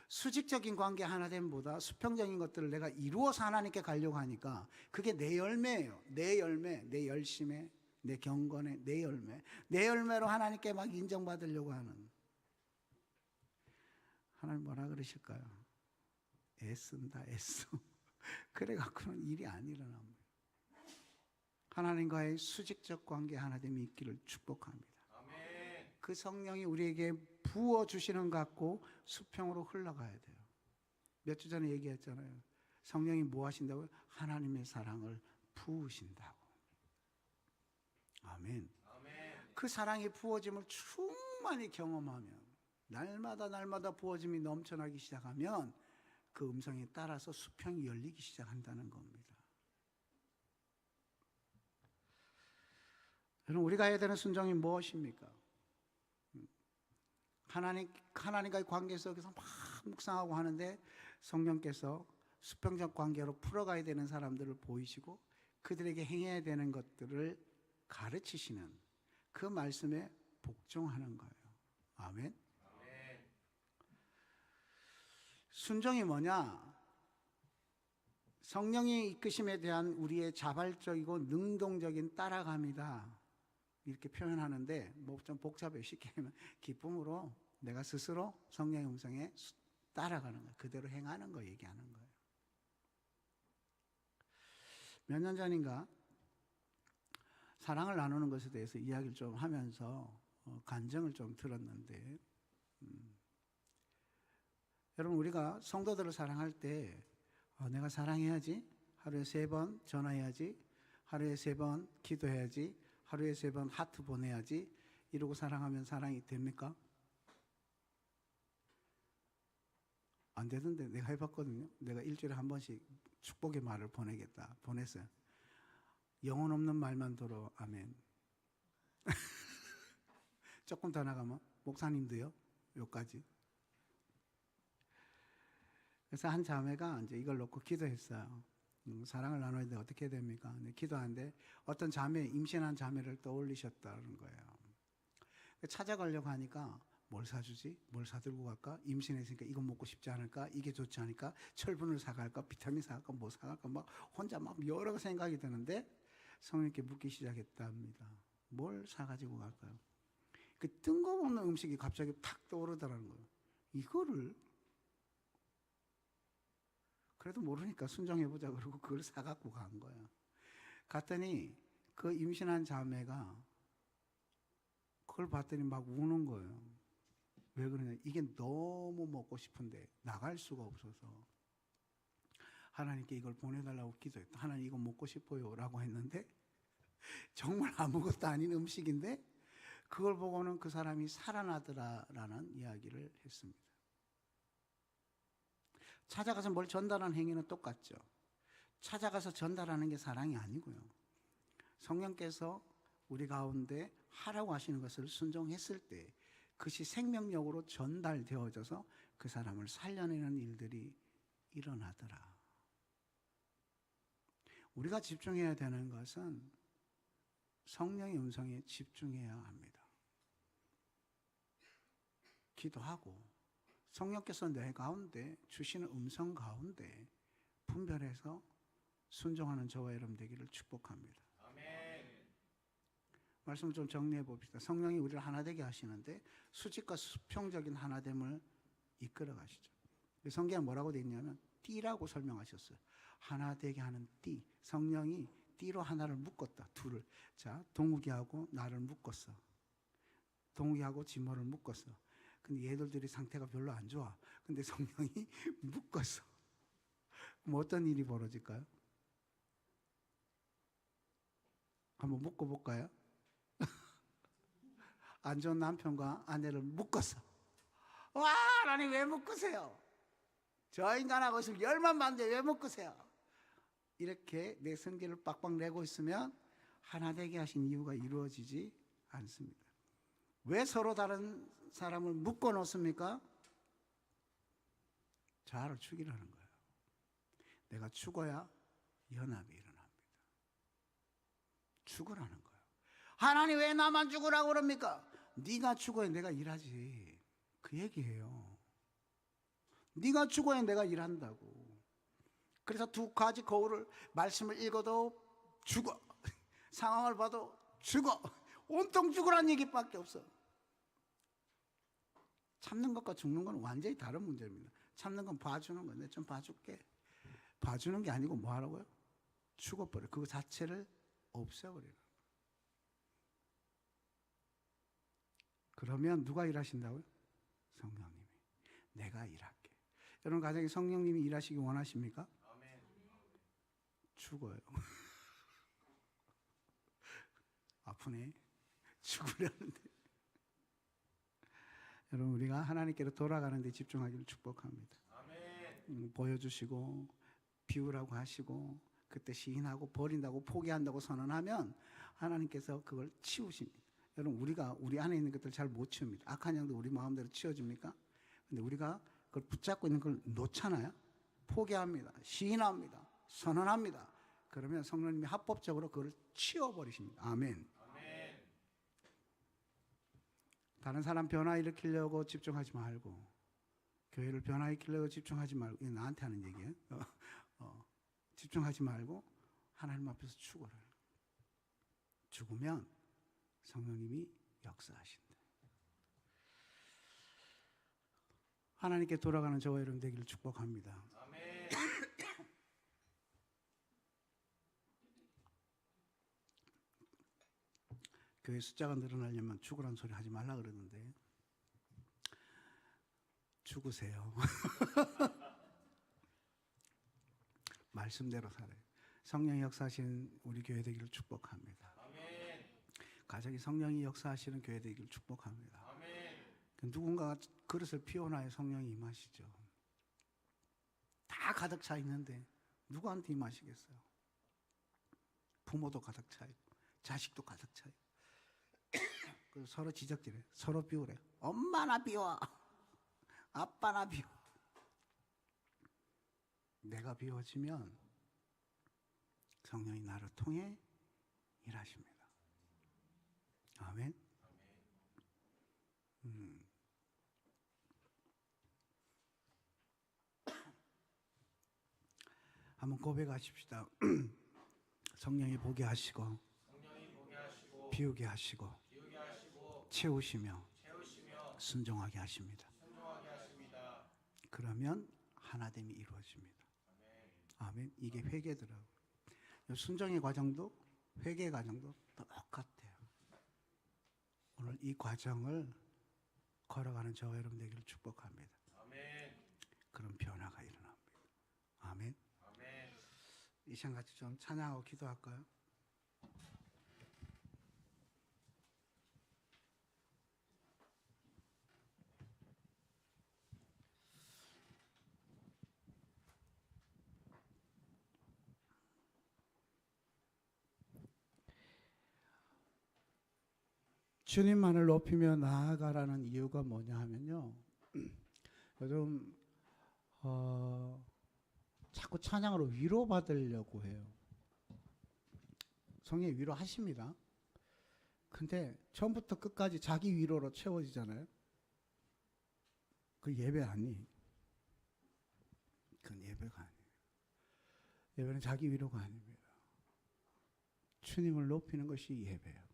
수직적인 관계 하나됨보다 수평적인 것들을 내가 이루어서 하나님께 가려고 하니까 그게 내 열매예요. 내 열매, 내 열심에, 내 경건에, 내 열매. 내 열매로 하나님께 막 인정받으려고 하는. 하나님 뭐라 그러실까요? 애쓴다, 애써. 그래갖고는 일이 안 일어납니다. 하나님과의 수직적 관계 하나됨이 있기를 축복합니다. 아멘. 그 성령이 우리에게 부어주시는 것 같고 수평으로 흘러가야 돼요. 몇 주 전에 얘기했잖아요. 성령이 뭐 하신다고요? 하나님의 사랑을 부으신다고. 아멘. 아멘. 그 사랑이 부어짐을 충만히 경험하면 날마다 부어짐이 넘쳐나기 시작하면 그 음성에 따라서 수평이 열리기 시작한다는 겁니다. 여러분, 우리가 해야 되는 순종이 무엇입니까? 하나님과의 관계 속에서 막 묵상하고 하는데 성령께서 수평적 관계로 풀어가야 되는 사람들을 보이시고 그들에게 행해야 되는 것들을 가르치시는 그 말씀에 복종하는 거예요. 아멘. 아멘. 순종이 뭐냐? 성령의 이끄심에 대한 우리의 자발적이고 능동적인 따라감이다. 이렇게 표현하는데 뭐 좀 복잡해요. 쉽게 하면 기쁨으로 내가 스스로 성령의 음성에 따라가는 거예요. 그대로 행하는 거 얘기하는 거예요. 몇 년 전인가 사랑을 나누는 것에 대해서 이야기를 좀 하면서 간증을 좀 들었는데, 여러분 우리가 성도들을 사랑할 때 내가 사랑해야지, 하루에 3번 전화해야지, 하루에 3번 기도해야지, 하루에 3번 하트 보내야지, 이러고 사랑하면 사랑이 됩니까? 안 되던데. 내가 해봤거든요. 내가 일주일에 한 번씩 축복의 말을 보내겠다 보냈어요. 영혼 없는 말만 들어 아멘. 조금 더 나가면 목사님도요, 요까지. 그래서 한 자매가 이제 이걸 놓고 기도했어요. 사랑을 나눠야 돼 어떻게 해야 됩니까? 근데 기도하는데 어떤 자매, 임신한 자매를 떠올리셨다는 거예요. 찾아가려고 하니까 뭘 사주지? 뭘 사들고 갈까? 임신했으니까 이거 먹고 싶지 않을까? 이게 좋지 않을까? 철분을 사갈까? 비타민 사갈까? 뭐 사갈까? 막 혼자 막 여러 생각이 드는데 성령님께 묻기 시작했답니다. 뭘 사가지고 갈까요? 그 뜬금없는 음식이 갑자기 탁 떠오르더라는 거예요. 이거를 그래도 모르니까 순종해보자 그러고 그걸 사갖고 간 거예요. 갔더니 그 임신한 자매가 그걸 봤더니 막 우는 거예요. 왜 그러냐? 이게 너무 먹고 싶은데 나갈 수가 없어서 하나님께 이걸 보내달라고 기도했다. 하나님 이거 먹고 싶어요 라고 했는데 정말 아무것도 아닌 음식인데 그걸 보고는 그 사람이 살아나더라라는 이야기를 했습니다. 찾아가서 뭘 전달하는 행위는 똑같죠. 찾아가서 전달하는 게 사랑이 아니고요. 성령께서 우리 가운데 하라고 하시는 것을 순종했을 때 그것이 생명력으로 전달되어져서 그 사람을 살려내는 일들이 일어나더라. 우리가 집중해야 되는 것은 성령의 음성에 집중해야 합니다. 기도하고 성령께서 내 가운데 주시는 음성 가운데 분별해서 순종하는 저와 여러분 되기를 축복합니다. 아멘. 말씀을 좀 정리해 봅시다. 성령이 우리를 하나 되게 하시는데 수직과 수평적인 하나됨을 이끌어 가시죠. 성경에 뭐라고 되어 있냐면 띠라고 설명하셨어요. 하나 되게 하는 띠. 성령이 띠로 하나를 묶었다. 둘을. 자, 동욱이하고 나를 묶었어. 동욱이하고 지모를 묶었어. 근데 얘들이 상태가 별로 안 좋아. 근데 성령이 묶었어. 그럼 어떤 일이 벌어질까요? 한번 묶어볼까요? 안 좋은 남편과 아내를 묶었어. 와, 하나님 왜 묶으세요? 저 인간하고 있으면 열만 만데 왜 묶으세요? 이렇게 내 성질을 빡빡 내고 있으면 하나 되게 하신 이유가 이루어지지 않습니다. 왜 서로 다른 사람을 묶어 놓습니까? 자아를 죽이라는 거예요. 내가 죽어야 연합이 일어납니다. 죽으라는 거예요. 하나님 왜 나만 죽으라고 그럽니까? 네가 죽어야 내가 일하지. 그 얘기예요. 네가 죽어야 내가 일한다고. 그래서 두 가지 거울을 말씀을 읽어도 죽어. 상황을 봐도 죽어. 온통 죽으라는 얘기밖에 없어. 참는 것과 죽는 건 완전히 다른 문제입니다. 참는 건 봐주는 거예요. 내가 좀 봐줄게. 봐주는 게 아니고 뭐 하라고요? 죽어버려. 그거 자체를 없애버리는. 그러면 누가 일하신다고요? 성령님이. 내가 일할게. 여러분 가정에 성령님이 일하시기 원하십니까? 아멘. 죽어요. 아프네. 죽으려는데. 여러분 우리가 하나님께로 돌아가는 데 집중하기를 축복합니다. 아멘. 보여주시고 비우라고 하시고 그때 시인하고 버린다고 포기한다고 선언하면 하나님께서 그걸 치우십니다. 여러분 우리가 우리 안에 있는 것들 잘 못 치웁니다. 악한 영도 우리 마음대로 치워집니까? 근데 우리가 그걸 붙잡고 있는 걸 놓잖아요. 포기합니다. 시인합니다. 선언합니다. 그러면 성령님이 합법적으로 그걸 치워버리십니다. 아멘. 아멘. 다른 사람 변화일으키려고 집중하지 말고 교회를 변화일으키려고 집중하지 말고 이거 나한테 하는 얘기예요. 집중하지 말고 하나님 앞에서 죽어라. 죽으면 성령님이 역사하신다. 하나님께 돌아가는 저와 여러분 되기를 축복합니다. 아멘. 교회 숫자가 늘어나려면 죽으란 소리 하지 말라 그러는데 죽으세요. 말씀대로 살아요. 성령이 역사하시는 우리 교회 되기를 축복합니다. 가정이 성령이 역사하시는 교회 되기를 축복합니다. 누군가가 그릇을 피워놔야 성령이 임하시죠. 다 가득 차 있는데 누구한테 임하시겠어요? 부모도 가득 차요. 자식도 가득 차요. 그래서 서로 지적질해. 서로 비우래. 엄마나 비워. 아빠나 비워. 내가 비워지면 성령이 나를 통해 일하십니다. 아멘. 한번 고백하십시다. 성령이 보게 하시고 비우게 하시고 채우시며 순종하게 하십니다. 그러면 하나됨이 이루어집니다. 아멘. 이게 회개더라고요. 순종의 과정도 회개의 과정도 똑같아요. 오늘 이 과정을 걸어가는 저와 여러분 되기를 축복합니다. 그런 변화가 일어납니다. 아멘. 이 시간 같이 좀 찬양하고 기도할까요? 주님만을 높이며 나아가라는 이유가 뭐냐 하면요, 요즘 자꾸 찬양으로 위로받으려고 해요. 성령이 위로하십니다. 근데 처음부터 끝까지 자기 위로로 채워지잖아요. 그 예배 아니에요. 그건 예배가 아니에요. 예배는 자기 위로가 아닙니다. 주님을 높이는 것이 예배예요.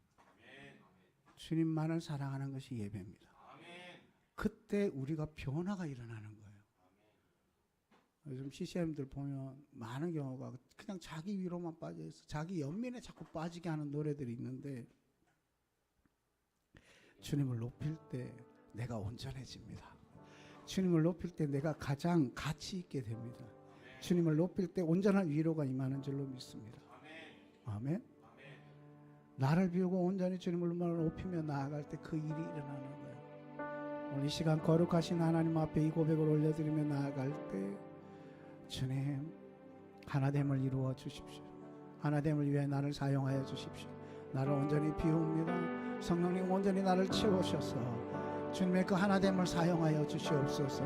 주님만을 사랑하는 것이 예배입니다. 그때 우리가 변화가 일어나는 거예요. 요즘 CCM들 보면 많은 경우가 그냥 자기 위로만 빠져있어. 자기 연민에 자꾸 빠지게 하는 노래들이 있는데, 주님을 높일 때 내가 온전해집니다. 주님을 높일 때 내가 가장 가치 있게 됩니다. 주님을 높일 때 온전한 위로가 임하는 줄로 믿습니다. 아멘. 나를 비우고 온전히 주님을 높이며 나아갈 때 그 일이 일어나는 거예요. 오늘 이 시간 거룩하신 하나님 앞에 이 고백을 올려드리며 나아갈 때, 주님 하나됨을 이루어 주십시오. 하나됨을 위해 나를 사용하여 주십시오. 나를 온전히 비웁니다. 성령님 온전히 나를 채우셔서 주님의 그 하나됨을 사용하여 주시옵소서.